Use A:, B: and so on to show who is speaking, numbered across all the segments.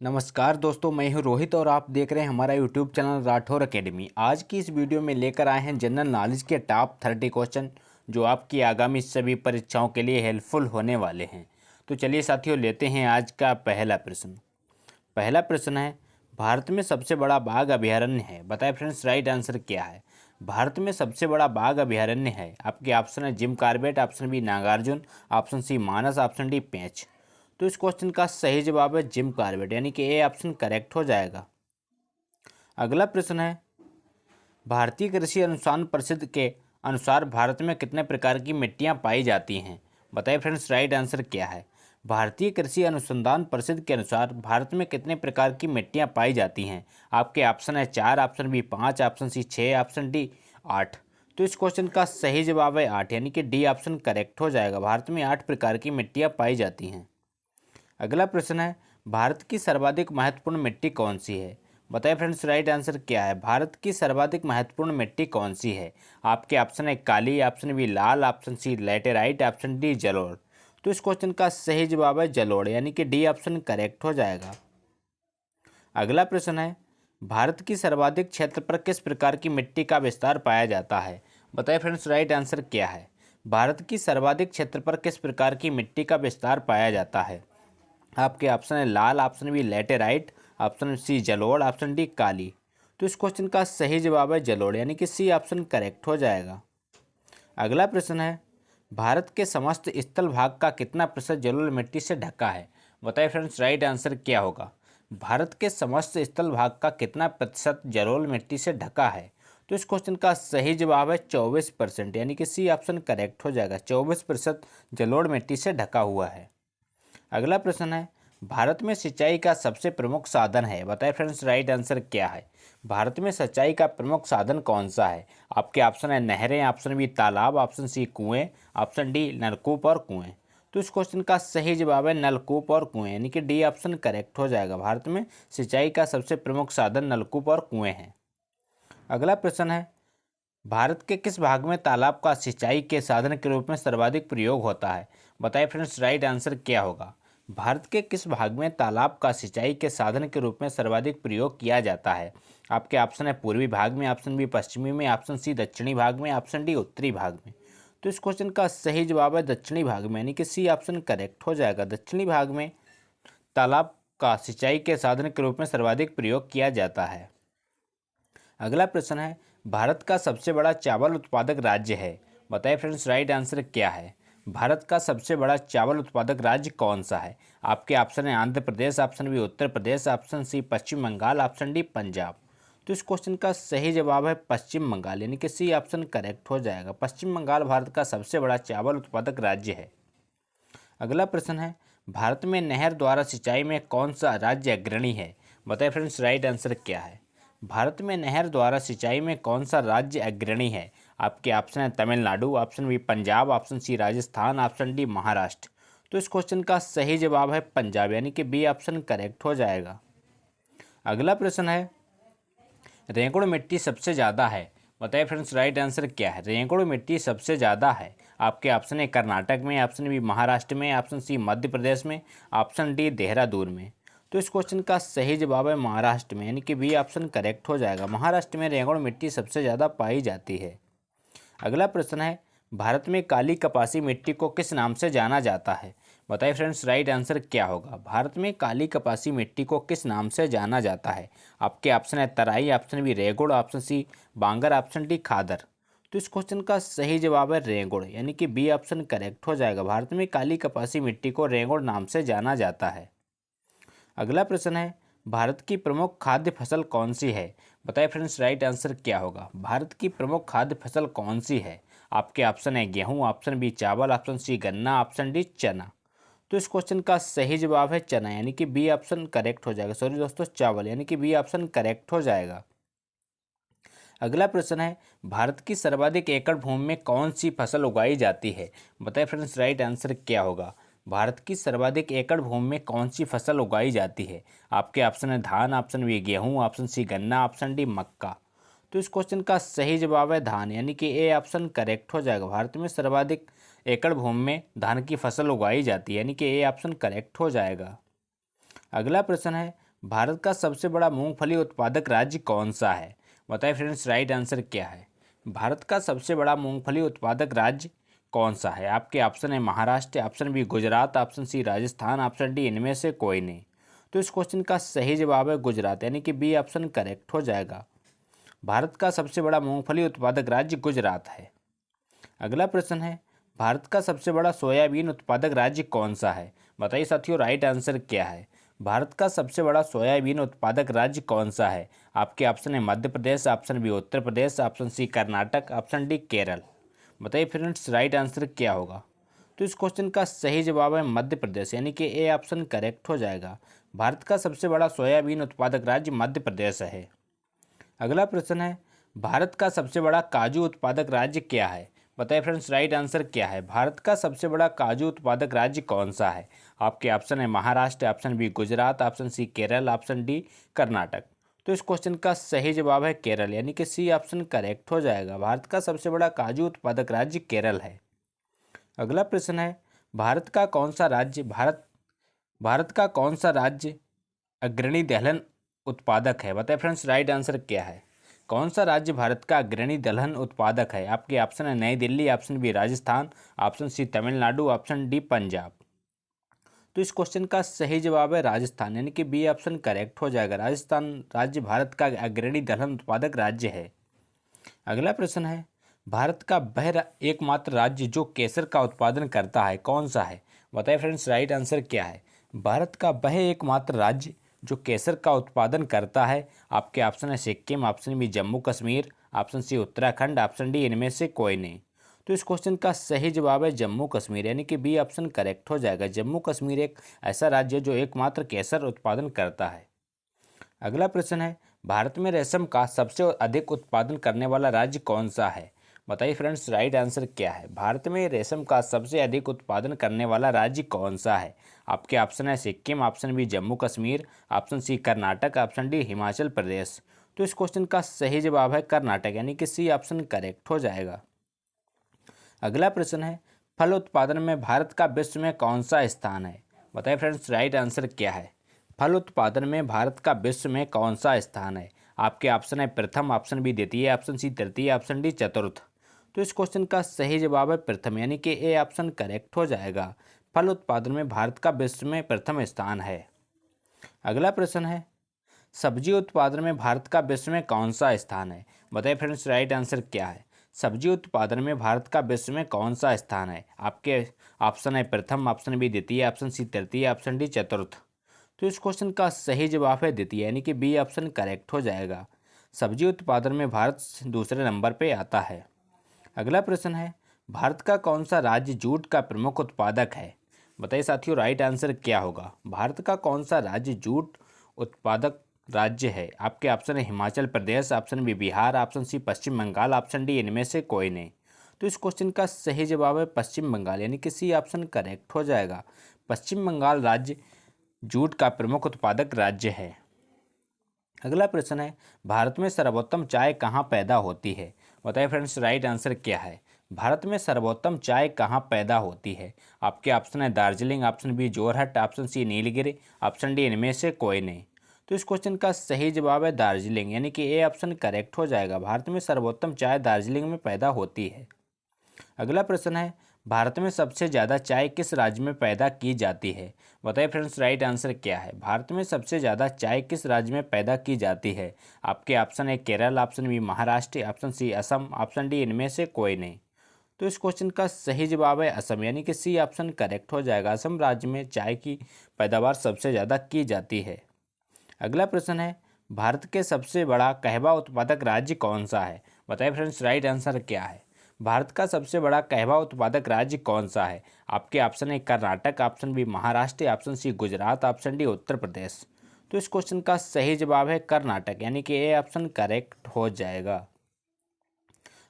A: नमस्कार दोस्तों, मैं हूं रोहित और आप देख रहे हैं हमारा यूट्यूब चैनल राठौर एकेडमी। आज की इस वीडियो में लेकर आए हैं जनरल नॉलेज के टॉप 30 क्वेश्चन जो आपकी आगामी सभी परीक्षाओं के लिए हेल्पफुल होने वाले हैं। तो चलिए साथियों, लेते हैं आज का पहला प्रश्न। पहला प्रश्न है, भारत में सबसे बड़ा बाघ अभयारण्य है। बताएं फ्रेंड्स, राइट आंसर क्या है। भारत में सबसे बड़ा बाघ अभयारण्य है। आपके ऑप्शन है Jim Corbett, option B Nagarjun, option C Manas, option D Pench. तो इस क्वेश्चन का सही जवाब है जिम कॉर्बेट, यानी कि ए ऑप्शन करेक्ट हो जाएगा। अगला प्रश्न है, भारतीय कृषि अनुसंधान परिषद के अनुसार भारत में कितने प्रकार की मिट्टियां पाई जाती हैं। बताइए फ्रेंड्स, राइट आंसर क्या है। भारतीय कृषि अनुसंधान परिषद के अनुसार भारत में कितने प्रकार की मिट्टियां पाई जाती हैं। आपके ऑप्शन है 4, option B 5, option C 6, option D 8। तो इस क्वेश्चन का सही जवाब है 8, यानी कि डी ऑप्शन करेक्ट हो जाएगा। भारत में 8 प्रकार की मिट्टियां पाई जाती हैं। अगला प्रश्न है, भारत की सर्वाधिक महत्वपूर्ण मिट्टी कौन सी है। बताइए फ्रेंड्स, राइट आंसर क्या है। भारत की सर्वाधिक महत्वपूर्ण मिट्टी कौन सी है। आपके ऑप्शन है काली, ऑप्शन बी लाल, option C laterite, option D जलोढ़। तो इस क्वेश्चन का सही जवाब है जलोढ़, यानी कि डी ऑप्शन करेक्ट हो जाएगा। अगला प्रश्न है, भारत की सर्वाधिक क्षेत्र पर किस प्रकार की मिट्टी का विस्तार पाया जाता है। बताइए फ्रेंड्स, राइट आंसर क्या है। भारत की सर्वाधिक क्षेत्र पर किस प्रकार की मिट्टी का विस्तार पाया जाता है। आपके ऑप्शन है लाल, option B laterite, option C जलोढ़, ऑप्शन डी काली। तो इस क्वेश्चन का सही जवाब है जलोढ़, यानी कि सी ऑप्शन करेक्ट हो जाएगा। अगला प्रश्न है, भारत के समस्त स्थल भाग का कितना प्रतिशत जलोढ़ मिट्टी से ढका है। बताइए फ्रेंड्स, राइट आंसर क्या होगा। भारत के समस्त स्थल भाग का कितना प्रतिशत जलोढ़ मिट्टी से ढका है। तो इस क्वेश्चन का सही जवाब है 24%, यानी कि सी ऑप्शन करेक्ट हो जाएगा। 24% जलोढ़ मिट्टी से ढका हुआ है। अगला प्रश्न है, भारत में सिंचाई का सबसे प्रमुख साधन है। बताएं फ्रेंड्स, राइट आंसर क्या है। भारत में सिंचाई का प्रमुख साधन कौन सा है। आपके ऑप्शन है नहरें, ऑप्शन बी तालाब, ऑप्शन सी कुएं, ऑप्शन डी नलकूप और कुएं। तो इस क्वेश्चन का सही जवाब है नलकूप और कुएं, यानी कि डी ऑप्शन करेक्ट हो जाएगा। भारत में सिंचाई का सबसे प्रमुख साधन नलकूप और कुएं हैं। अगला प्रश्न है, भारत के किस भाग में तालाब का सिंचाई के साधन के रूप में सर्वाधिक प्रयोग होता है। बताइए फ्रेंड्स, राइट आंसर क्या होगा। भारत के किस भाग में तालाब का सिंचाई के साधन के रूप में सर्वाधिक प्रयोग किया जाता है। आपके ऑप्शन है पूर्वी भाग में, ऑप्शन बी पश्चिमी में, ऑप्शन सी दक्षिणी भाग में, ऑप्शन डी उत्तरी भाग में। तो इस क्वेश्चन का सही जवाब है दक्षिणी भाग में, यानी कि सी ऑप्शन करेक्ट हो जाएगा। दक्षिणी भाग में तालाब का सिंचाई के साधन के रूप में सर्वाधिक प्रयोग किया जाता है। अगला प्रश्न है, भारत का सबसे बड़ा चावल उत्पादक राज्य है। बताइए फ्रेंड्स, राइट आंसर क्या है। भारत का सबसे बड़ा चावल उत्पादक राज्य कौन सा है। आपके ऑप्शन है Andhra Pradesh, option B Uttar Pradesh, option C Paschim Bangal, option D Punjab. तो इस क्वेश्चन का सही जवाब है पश्चिम बंगाल, यानी कि सी ऑप्शन करेक्ट हो जाएगा। पश्चिम बंगाल भारत का सबसे बड़ा चावल उत्पादक राज्य है। अगला प्रश्न है, भारत में नहर द्वारा सिंचाई में कौन सा राज्य अग्रणी है। बताइए फ्रेंड्स, राइट आंसर क्या है। भारत में नहर द्वारा सिंचाई में कौन सा राज्य अग्रणी है। आपके ऑप्शन है Tamil Nadu, option B Punjab, option C Rajasthan, option D Maharashtra. तो इस क्वेश्चन का सही जवाब है पंजाब, यानी कि बी ऑप्शन करेक्ट हो जाएगा। अगला प्रश्न है, रेंगुड़ मिट्टी सबसे ज़्यादा है। बताइए फ्रेंड्स, राइट आंसर क्या है। रेंगुड़ मिट्टी सबसे ज़्यादा है। आपके ऑप्शन है कर्नाटक में, ऑप्शन बी महाराष्ट्र में, ऑप्शन सी मध्य प्रदेश में, ऑप्शन डी देहरादून में। तो इस क्वेश्चन का सही जवाब है महाराष्ट्र में, यानी कि बी ऑप्शन करेक्ट हो जाएगा। महाराष्ट्र में रेंगुड़ मिट्टी सबसे ज़्यादा पाई जाती है। अगला प्रश्न है, भारत में काली कपासी मिट्टी को किस नाम से जाना जाता है। बताइए फ्रेंड्स, राइट आंसर क्या होगा। भारत में काली कपासी मिट्टी को किस नाम से जाना जाता है। आपके ऑप्शन है तराई, ऑप्शन बी रेगुड़, ऑप्शन सी बांगर, ऑप्शन डी खादर। तो इस क्वेश्चन का सही जवाब है रेगुड़, यानी कि बी ऑप्शन करेक्ट हो जाएगा। भारत में काली कपासी मिट्टी को रेगुड़ नाम से जाना जाता है। अगला प्रश्न है, भारत की प्रमुख खाद्य फसल कौन सी है। बताइए फ्रेंड्स, राइट आंसर क्या होगा। भारत की प्रमुख खाद्य फसल कौन सी है। आपके ऑप्शन है गेहूं, ऑप्शन बी चावल, ऑप्शन सी गन्ना, ऑप्शन डी चना। तो इस क्वेश्चन का सही जवाब है चना, यानी कि बी ऑप्शन करेक्ट हो जाएगा। सॉरी दोस्तों, चावल, यानी कि बी ऑप्शन करेक्ट हो जाएगा। अगला प्रश्न है, भारत की सर्वाधिक एकड़ भूमि में कौन सी फसल उगाई जाती है। बताइए फ्रेंड्स, राइट आंसर क्या होगा। भारत की सर्वाधिक एकड़ भूमि में कौन सी फसल उगाई जाती है। आपके ऑप्शन है धान, ऑप्शन बी गेहूं, ऑप्शन सी गन्ना, ऑप्शन डी मक्का। तो इस क्वेश्चन का सही जवाब है धान, यानी कि ए ऑप्शन करेक्ट हो जाएगा। भारत में सर्वाधिक एकड़ भूमि में धान की फसल उगाई जाती है, यानी कि ए ऑप्शन करेक्ट हो जाएगा। अगला प्रश्न है, भारत का सबसे बड़ा मूंगफली उत्पादक राज्य कौन सा है? बताइए फ्रेंड्स, राइट आंसर क्या है? भारत का सबसे बड़ा मूंगफली उत्पादक राज्य कौन सा है? आपके ऑप्शन है Maharashtra, option B Gujarat, option C Rajasthan, option D इनमें से कोई नहीं। तो इस क्वेश्चन का सही जवाब है गुजरात, यानी कि बी ऑप्शन करेक्ट हो जाएगा। भारत का सबसे बड़ा मूंगफली उत्पादक राज्य गुजरात है। अगला प्रश्न है, भारत का सबसे बड़ा सोयाबीन उत्पादक राज्य कौन सा है? बताइए साथियों, राइट आंसर क्या है? भारत का सबसे बड़ा सोयाबीन उत्पादक राज्य कौन सा है? आपके ऑप्शन है Madhya Pradesh, option B Uttar Pradesh, option C Karnataka, option D Kerala. बताइए फ्रेंड्स, राइट आंसर क्या होगा? तो इस क्वेश्चन का सही जवाब है मध्य प्रदेश, यानी कि ए ऑप्शन करेक्ट हो जाएगा। भारत का सबसे बड़ा सोयाबीन उत्पादक राज्य मध्य प्रदेश है। अगला प्रश्न है, भारत का सबसे बड़ा काजू उत्पादक राज्य क्या है? बताइए फ्रेंड्स, राइट आंसर क्या है? भारत का सबसे बड़ा काजू उत्पादक राज्य कौन सा है? आपके ऑप्शन है Maharashtra, option B Gujarat, option C Kerala, option D Karnataka. तो इस क्वेश्चन का सही जवाब है केरल, यानी कि सी ऑप्शन करेक्ट हो जाएगा। भारत का सबसे बड़ा काजू उत्पादक राज्य केरल है। अगला प्रश्न है, भारत का कौन सा राज्य भारत का कौन सा राज्य अग्रणी दलहन उत्पादक है? बताइए फ्रेंड्स, राइट आंसर क्या है? कौन सा राज्य भारत का अग्रणी दलहन उत्पादक है? आपके ऑप्शन है नई Delhi, option B Rajasthan, option C Tamil Nadu, option D Punjab. तो इस क्वेश्चन का सही जवाब है राजस्थान, यानी कि बी ऑप्शन करेक्ट हो जाएगा। राजस्थान राज्य भारत का अग्रणी दलहन उत्पादक राज्य है। अगला प्रश्न है, भारत का वह एकमात्र राज्य जो केसर का उत्पादन करता है कौन सा है? बताइए फ्रेंड्स, राइट आंसर क्या है? भारत का वह एकमात्र राज्य जो केसर का उत्पादन करता है। आपके ऑप्शन है Sikkim, option B Jammu Kashmir, option C Uttarakhand, option D इनमें से कोई नहीं। तो इस क्वेश्चन का सही जवाब है जम्मू कश्मीर, यानी कि बी ऑप्शन करेक्ट हो जाएगा। जम्मू कश्मीर एक ऐसा राज्य है जो एकमात्र केसर उत्पादन करता है। अगला प्रश्न है, भारत में रेशम का सबसे अधिक उत्पादन करने वाला राज्य कौन सा है? बताइए फ्रेंड्स, राइट आंसर क्या है? भारत में रेशम का सबसे अधिक उत्पादन करने वाला राज्य कौन सा है? आपके ऑप्शन है Sikkim, option B Jammu Kashmir, option C Karnataka, option D Himachal Pradesh. तो इस क्वेश्चन का सही जवाब है कर्नाटक, यानी कि सी ऑप्शन करेक्ट हो जाएगा। अगला प्रश्न है, फल उत्पादन में भारत का विश्व में कौन सा स्थान है? बताइए फ्रेंड्स, राइट आंसर क्या है? फल उत्पादन में भारत का विश्व में कौन सा स्थान है? आपके ऑप्शन है प्रथम, ऑप्शन बी द्वितीय, ऑप्शन सी तृतीय, ऑप्शन डी चतुर्थ। तो इस क्वेश्चन का सही जवाब है प्रथम, यानी कि ए ऑप्शन करेक्ट हो जाएगा। फल उत्पादन में भारत का विश्व में प्रथम स्थान है। अगला प्रश्न है, सब्जी उत्पादन में भारत का विश्व में कौन सा स्थान है? बताइए फ्रेंड्स, राइट आंसर क्या है? सब्जी उत्पादन में भारत का विश्व में कौन सा स्थान है? आपके ऑप्शन है प्रथम, ऑप्शन बी द्वितीय, ऑप्शन सी तृतीय, ऑप्शन डी चतुर्थ। तो इस क्वेश्चन का सही जवाब है द्वितीय, यानी कि बी ऑप्शन करेक्ट हो जाएगा। सब्जी उत्पादन में भारत दूसरे नंबर पे आता है। अगला प्रश्न है, भारत का कौन सा राज्य जूट का प्रमुख उत्पादक है? बताइए साथियों, राइट आंसर क्या होगा? भारत का कौन सा राज्य जूट उत्पादक राज्य है? आपके ऑप्शन है Himachal Pradesh, option B Bihar, option C Paschim Bangal, option D इनमें से कोई नहीं। तो इस क्वेश्चन का सही जवाब है पश्चिम बंगाल, यानी कि सी ऑप्शन करेक्ट हो जाएगा। पश्चिम बंगाल राज्य जूट का प्रमुख उत्पादक राज्य है। अगला प्रश्न है, भारत में सर्वोत्तम चाय कहाँ पैदा होती है? बताइए फ्रेंड्स, राइट आंसर क्या है? भारत में सर्वोत्तम चाय कहाँ पैदा होती है? आपके ऑप्शन है Darjeeling, option B Jorhat, option C Nilgiri, option D इनमें से कोई नहीं। तो इस क्वेश्चन का सही जवाब है दार्जिलिंग, यानी कि ए ऑप्शन करेक्ट हो जाएगा। भारत में सर्वोत्तम चाय दार्जिलिंग में पैदा होती है। अगला प्रश्न है, भारत में सबसे ज़्यादा चाय किस राज्य में पैदा की जाती है? बताइए फ्रेंड्स, राइट आंसर क्या है? भारत में सबसे ज़्यादा चाय किस राज्य में पैदा की जाती है? आपके ऑप्शन है Kerala, option B Maharashtra, option C Assam, option D इनमें से कोई नहीं। तो इस क्वेश्चन का सही जवाब है असम, यानी कि सी ऑप्शन करेक्ट हो जाएगा। असम राज्य में चाय की पैदावार सबसे ज़्यादा की जाती है। अगला प्रश्न है, भारत के सबसे बड़ा कहवा उत्पादक राज्य कौन सा है? बताइए फ्रेंड्स, राइट आंसर क्या है? भारत का सबसे बड़ा कहवा उत्पादक राज्य कौन सा है? आपके ऑप्शन है Karnataka, option B Maharashtra, option C Gujarat, option D Uttar Pradesh. तो इस क्वेश्चन का सही जवाब है कर्नाटक, यानी कि ए ऑप्शन करेक्ट हो जाएगा।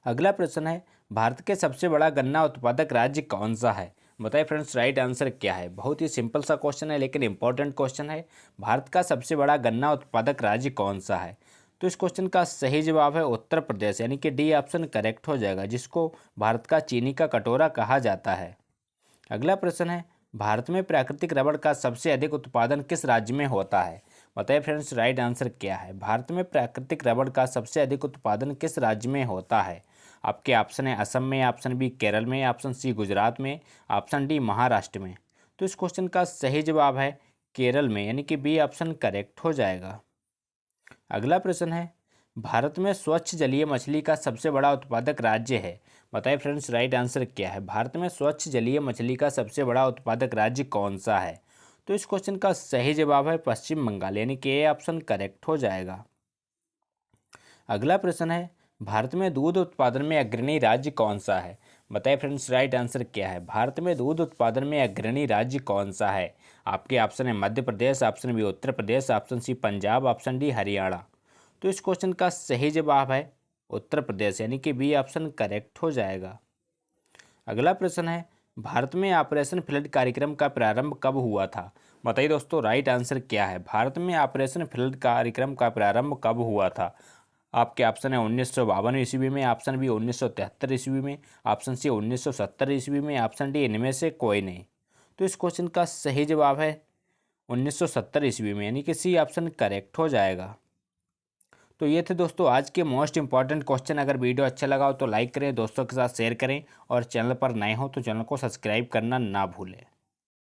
A: अगला प्रश्न है, भारत के सबसे बड़ा गन्ना उत्पादक राज्य कौन सा है? बताइए फ्रेंड्स, राइट आंसर क्या है? बहुत ही सिंपल सा क्वेश्चन है, लेकिन इंपॉर्टेंट क्वेश्चन है। भारत का सबसे बड़ा गन्ना उत्पादक राज्य कौन सा है? तो इस क्वेश्चन का सही जवाब है उत्तर प्रदेश, यानी कि डी ऑप्शन करेक्ट हो जाएगा, जिसको भारत का चीनी का कटोरा कहा जाता है। अगला प्रश्न है, भारत में प्राकृतिक रबड़ का सबसे अधिक उत्पादन किस राज्य में होता है? बताइए फ्रेंड्स राइट आंसर क्या है। भारत में प्राकृतिक रबड़ का सबसे अधिक उत्पादन किस राज्य में होता है। आपके ऑप्शन है असम में, ऑप्शन बी केरल में, ऑप्शन सी गुजरात में, ऑप्शन डी महाराष्ट्र में। तो इस क्वेश्चन का सही जवाब है केरल में, यानी कि बी ऑप्शन करेक्ट हो जाएगा। अगला प्रश्न है, भारत में स्वच्छ जलीय मछली का सबसे बड़ा उत्पादक राज्य है। बताइए फ्रेंड्स राइट आंसर क्या है। भारत में स्वच्छ जलीय मछली का सबसे बड़ा उत्पादक राज्य कौन सा है। तो इस क्वेश्चन का सही जवाब है पश्चिम बंगाल, यानी कि ए ऑप्शन करेक्ट हो जाएगा। अगला प्रश्न है, भारत में दूध उत्पादन में अग्रणी राज्य कौन सा है। बताइए फ्रेंड्स राइट आंसर क्या है। भारत में दूध उत्पादन में अग्रणी राज्य कौन सा है। आपके ऑप्शन है Madhya Pradesh, option B Uttar Pradesh, option C Punjab, option D Haryana. तो इस क्वेश्चन का सही जवाब है उत्तर प्रदेश, यानी कि बी ऑप्शन करेक्ट हो जाएगा। अगला प्रश्न है, भारत में ऑपरेशन फ्लड कार्यक्रम का प्रारंभ कब हुआ था। बताइए दोस्तों राइट आंसर क्या है। भारत में ऑपरेशन फ्लड कार्यक्रम का प्रारंभ कब हुआ था। आपके ऑप्शन है 1952 ईस्वी में, ऑप्शन बी 1973 ईस्वी में, ऑप्शन सी 1970 ईस्वी में, ऑप्शन डी इनमें से कोई नहीं। तो इस क्वेश्चन का सही जवाब है 1970 ईस्वी में, यानी कि सी ऑप्शन करेक्ट हो जाएगा। तो ये थे दोस्तों आज के मोस्ट इंपॉर्टेंट क्वेश्चन। अगर वीडियो अच्छा लगा हो तो लाइक करें, दोस्तों के साथ शेयर करें और चैनल पर नए हो तो चैनल को सब्सक्राइब करना ना भूलें।